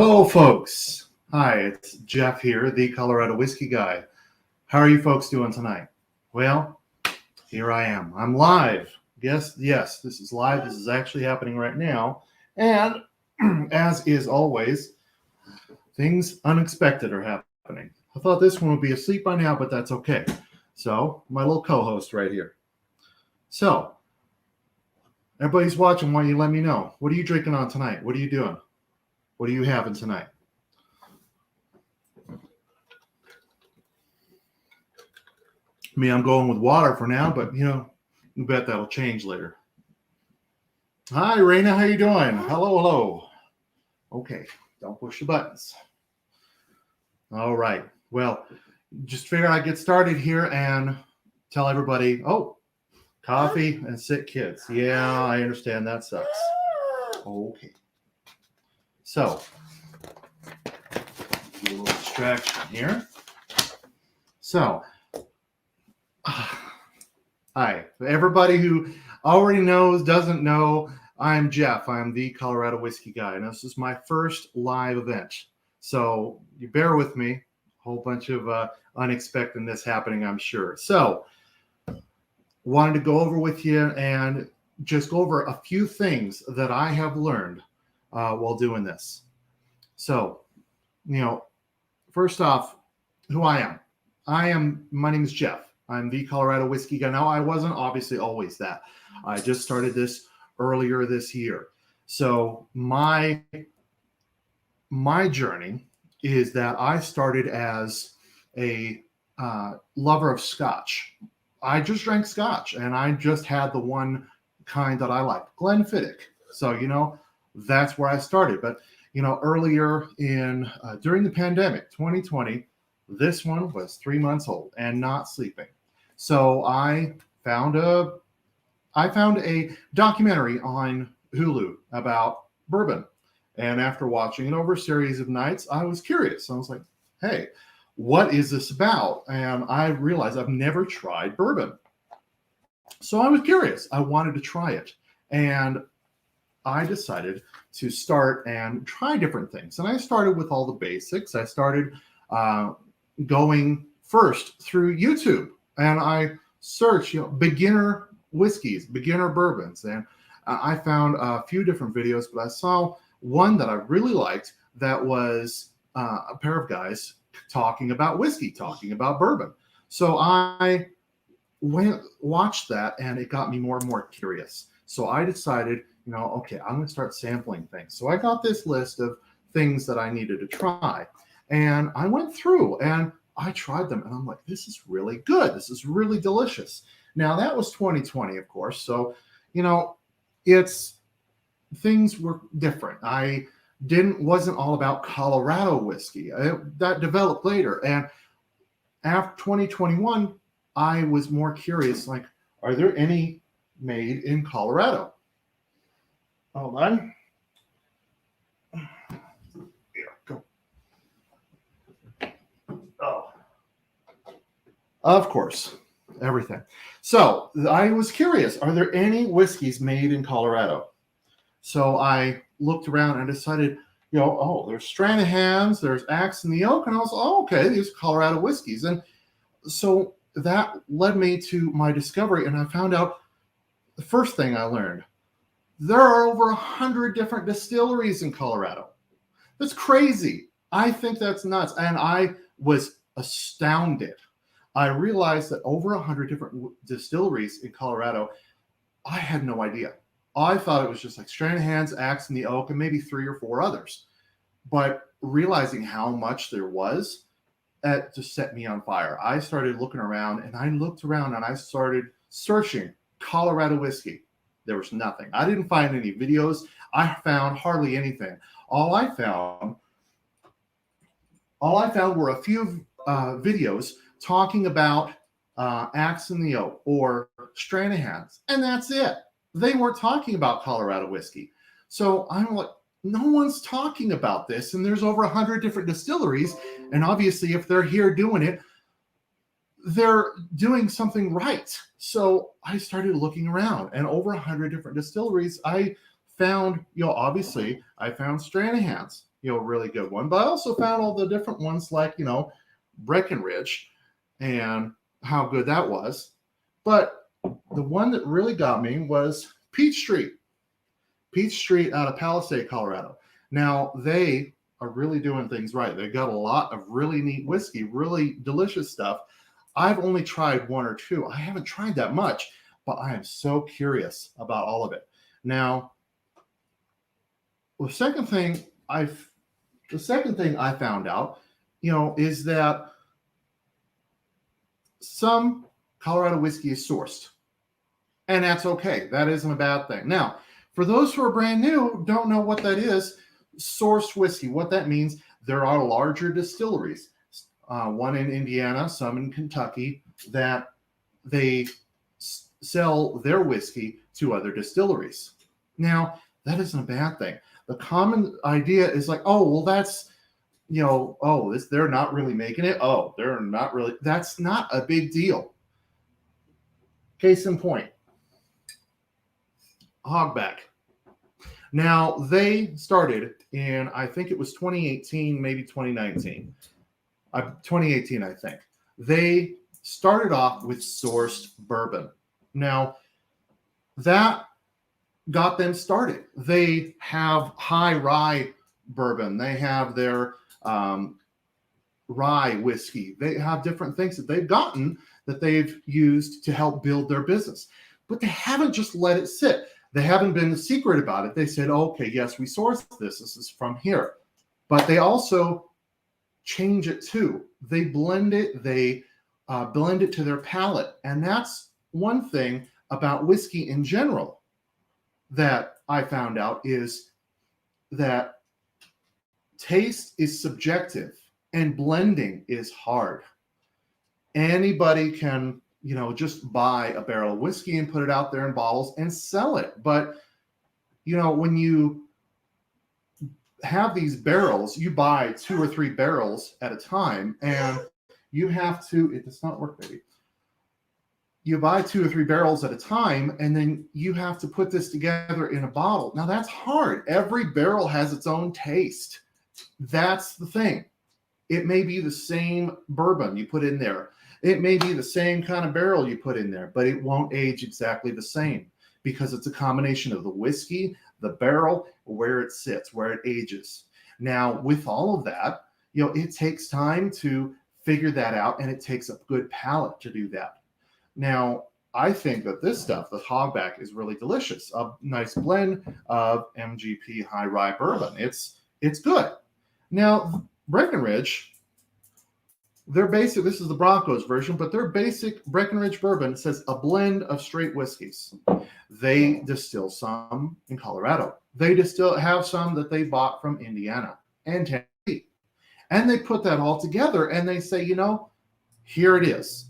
Hello, folks. Hi, it's Jeff here, the Colorado Whiskey Guy. How are you folks doing tonight? Well, here I am. I'm live. Yes, this is live. This is actually happening right now. And as is always, things unexpected are happening. I thought this one would be asleep by now, but that's okay. So, my little co-host right here. So, everybody's watching. Why don't you let me know? What are you drinking on tonight? What are you doing? What are you having tonight? Me, I'm going with water for now, but you bet that'll change later. Hi, Raina, how you doing? Hello. Okay, don't push the buttons. All right. Well, just figure I'd get started here and tell everybody, coffee and sick kids. Yeah, I understand that sucks. Okay. So, a little distraction here. So, hi. Everybody who already knows, doesn't know, I'm Jeff. I'm the Colorado Whiskey Guy, and this is my first live event. So, you bear with me. A whole bunch of unexpectedness happening, I'm sure. So, wanted to go over with you and just go over a few things that I have learned while doing this. So, first off, who I am. My name is Jeff. I'm the Colorado Whiskey Guy. Now, I wasn't obviously always that. I just started this earlier this year. So my journey is that I started as a lover of Scotch. I just drank Scotch, and I just had the one kind that I liked, Glenfiddich. So, that's where I started. But, earlier during the pandemic, 2020, this one was 3 months old and not sleeping. So I found a documentary on Hulu about bourbon. And after watching it over a series of nights, I was curious. I was like, hey, what is this about? And I realized I've never tried bourbon. So I was curious. I wanted to try it. And I decided to start and try different things. And I started with all the basics. I started going first through YouTube. And I searched, beginner whiskeys, beginner bourbons. And I found a few different videos, but I saw one that I really liked that was a pair of guys talking about whiskey, talking about bourbon. So I watched that, and it got me more and more curious. So I decided, okay, I'm going to start sampling things. So I got this list of things that I needed to try. And I went through and I tried them, and I'm like, this is really good. This is really delicious. Now, that was 2020, of course. So, things were different. I wasn't all about Colorado whiskey. That developed later. And after 2021, I was more curious, like, are there any made in Colorado? Hold on. Here, go. Oh. Of course, everything. So I was curious, are there any whiskeys made in Colorado? So I looked around and decided, there's Stranahan's, there's Axe in the Oak, and I was, okay, these are Colorado whiskeys. And so that led me to my discovery, and I found out the first thing I learned, there are over 100 different distilleries in Colorado. That's crazy. I think that's nuts. And I was astounded. I realized that over 100 different distilleries in Colorado, I had no idea. I thought it was just like Stranahan's, Axe in the Oak, and maybe 3 or 4 others. But realizing how much there was, that just set me on fire. I started looking around, and I started searching Colorado whiskey. There was nothing. I didn't find any videos. I found hardly anything. All I found were a few videos talking about Axe in the Oak or Stranahan's, and that's it. They weren't talking about Colorado whiskey. So I'm like, no one's talking about this, and there's over 100 different distilleries, and obviously if they're here doing it, they're doing something right. So I started looking around, and over 100 different distilleries. I found, obviously I found Stranahan's. really good one. But I also found all the different ones like, Breckenridge and how good that was. But the one that really got me was Peach Street. Peach Street out of Palisade, Colorado. Now, they are really doing things right. They got a lot of really neat whiskey, really delicious stuff. I've only tried one or two. I haven't tried that much, but I am so curious about all of it. Now, the second thing I found out, is that some Colorado whiskey is sourced, and that's okay. That isn't a bad thing. Now, for those who are brand new, don't know what that is, sourced whiskey, what that means, there are larger distilleries, one in Indiana, some in Kentucky, that they sell their whiskey to other distilleries. Now, that isn't a bad thing. The common idea is like, oh, well, that's, they're not really making it. Oh, they're not really. That's not a big deal. Case in point, Hogback. Now, they started in, I think it was 2018, maybe 2019. 2018, I think. They started off with sourced bourbon. Now, that got them started. They have high rye bourbon. They have their rye whiskey. They have different things that they've gotten that they've used to help build their business. But they haven't just let it sit. They haven't been secret about it. They said, okay, yes, we sourced this. This is from here. But they also change it too. They blend it. They blend it to their palate. And that's one thing about whiskey in general that I found out is that taste is subjective and blending is hard. Anybody can, just buy a barrel of whiskey and put it out there in bottles and sell it. But, when you have these barrels, you buy 2 or 3 barrels at a time, and you have to, it does not work, baby. You buy 2 or 3 barrels at a time, and then you have to put this together in a bottle. Now, that's hard. Every barrel has its own taste. That's the thing. It may be the same bourbon you put in there. It may be the same kind of barrel you put in there, but it won't age exactly the same because it's a combination of the whiskey, the barrel, where it sits, where it ages. Now, with all of that, it takes time to figure that out, and it takes a good palate to do that. Now, I think that this stuff, the Hogback, is really delicious. A nice blend of MGP high rye bourbon. It's good. Now, Breckenridge, their basic, this is the Broncos version, but their basic Breckenridge bourbon says a blend of straight whiskeys. They distill some in Colorado. They have some that they bought from Indiana and Tennessee. And they put that all together and they say, here it is.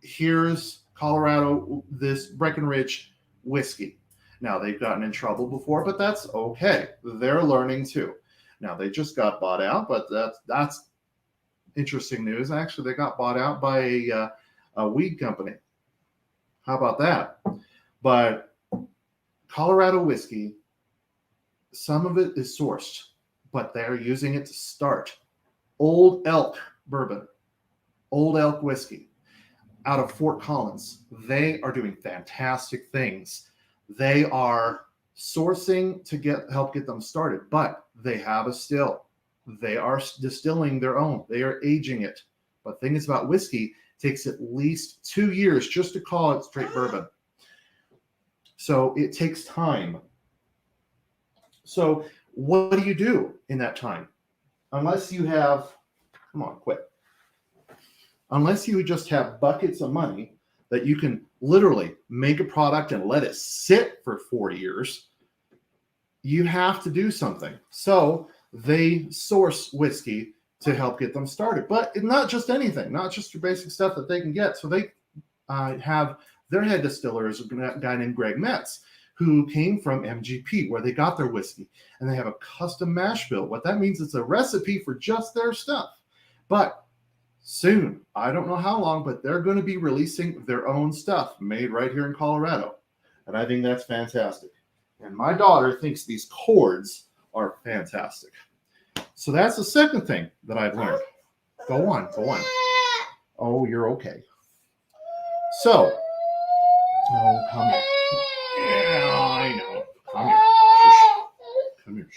Here's Colorado, this Breckenridge whiskey. Now, they've gotten in trouble before, but that's okay. They're learning too. Now, they just got bought out, but that's interesting news. Actually, they got bought out by a weed company. How about that? But Colorado whiskey, some of it is sourced, but they're using it to start. Old Elk bourbon, Old Elk whiskey out of Fort Collins. They are doing fantastic things. They are sourcing to help get them started, but they have a still. They are distilling their own. They are aging it. But the thing is about whiskey, it takes at least 2 years just to call it straight bourbon. So it takes time. So what do you do in that time? Unless you have, come on, quit. Unless you just have buckets of money that you can literally make a product and let it sit for 4 years, you have to do something. So they source whiskey to help get them started. But not just anything, not just your basic stuff that they can get. So they have their head distiller is a guy named Greg Metz, who came from MGP, where they got their whiskey. And they have a custom mash bill. What that means is a recipe for just their stuff. But soon, I don't know how long, but they're going to be releasing their own stuff made right here in Colorado. And I think that's fantastic. And my daughter thinks these cords are fantastic. So that's the second thing that I've learned. Go on, go on. Oh, you're okay. So, oh, come here. Yeah, I know. Come here. Shush. Come here.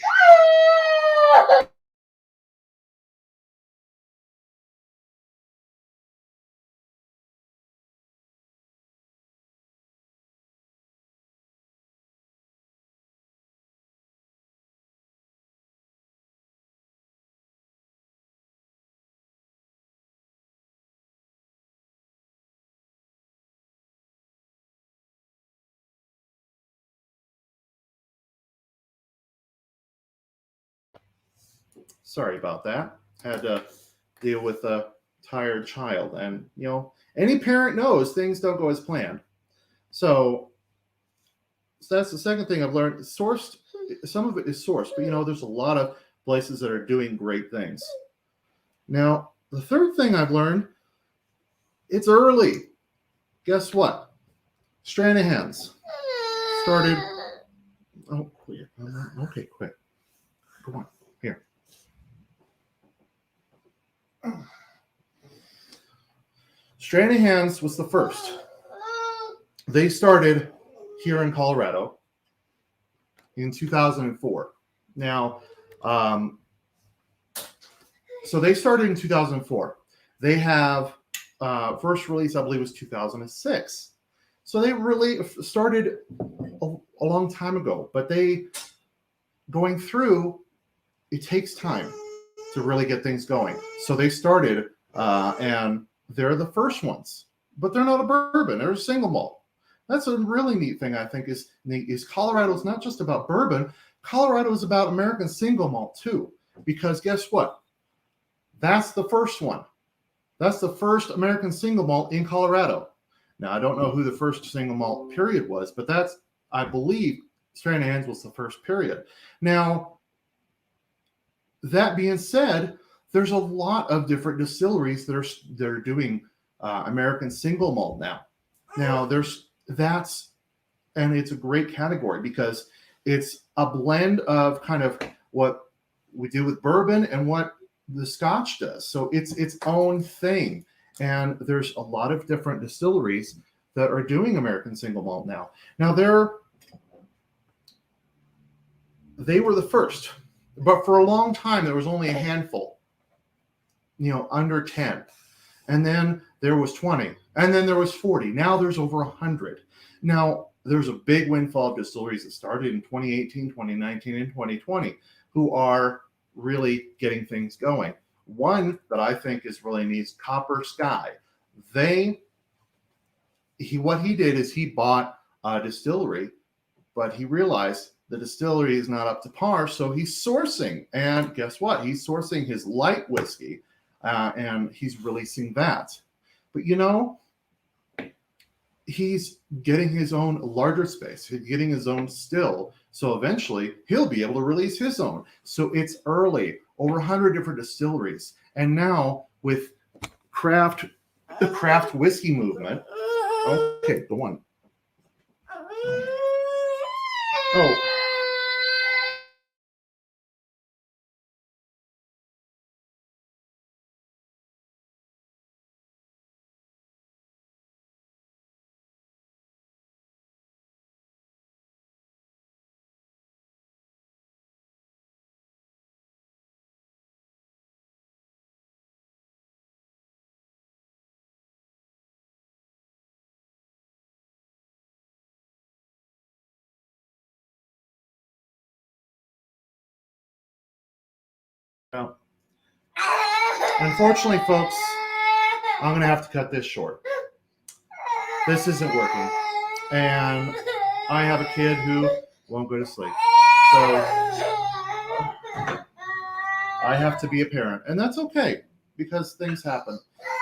Sorry about that. Had to deal with a tired child. And, any parent knows things don't go as planned. So that's the second thing I've learned. Sourced, some of it is sourced, but, there's a lot of places that are doing great things. Now, the third thing I've learned, it's early. Guess what? Stranahan's started. Oh, clear. Okay, quick. Go on. Here. Stranahan's was the first. They started here in Colorado in 2004. Now, so they started in 2004. They have first release, I believe, was 2006. So they really started a long time ago. But going through, it takes time to really get things going. So they started, and they're the first ones. But they're not a bourbon. They're a single malt. That's a really neat thing, I think, is Colorado's not just about bourbon. Colorado is about American single malt, too. Because guess what? That's the first one. That's the first American single malt in Colorado. Now, I don't know who the first single malt period was, but I believe, Stranahan's was the first period. Now, that being said, there's a lot of different distilleries that are doing American single malt now. Now, and it's a great category because it's a blend of kind of what we do with bourbon and what the Scotch does. So it's its own thing. And there's a lot of different distilleries that are doing American single malt now. Now, they were the first, but for a long time, there was only a handful, under 10. And then there was 20. And then there was 40. Now there's over 100. Now, there's a big windfall of distilleries that started in 2018, 2019, and 2020 who are really getting things going. One that I think is really neat is Copper Sky. What he did is he bought a distillery, but he realized the distillery is not up to par, so he's sourcing. And guess what? He's sourcing his light whiskey, and he's releasing that. But he's getting his own larger space. He's getting his own still. So eventually, he'll be able to release his own. So it's early. Over 100 different distilleries. And now with the craft whiskey movement. Okay, go on. Oh. Well, unfortunately, folks, I'm going to have to cut this short. This isn't working. And I have a kid who won't go to sleep. So I have to be a parent. And that's okay because things happen.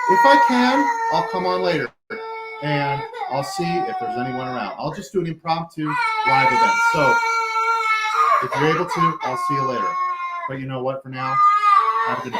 If I can, I'll come on later and I'll see if there's anyone around. I'll just do an impromptu live event. So if you're able to, I'll see you later. But you know what? For now, have a good day.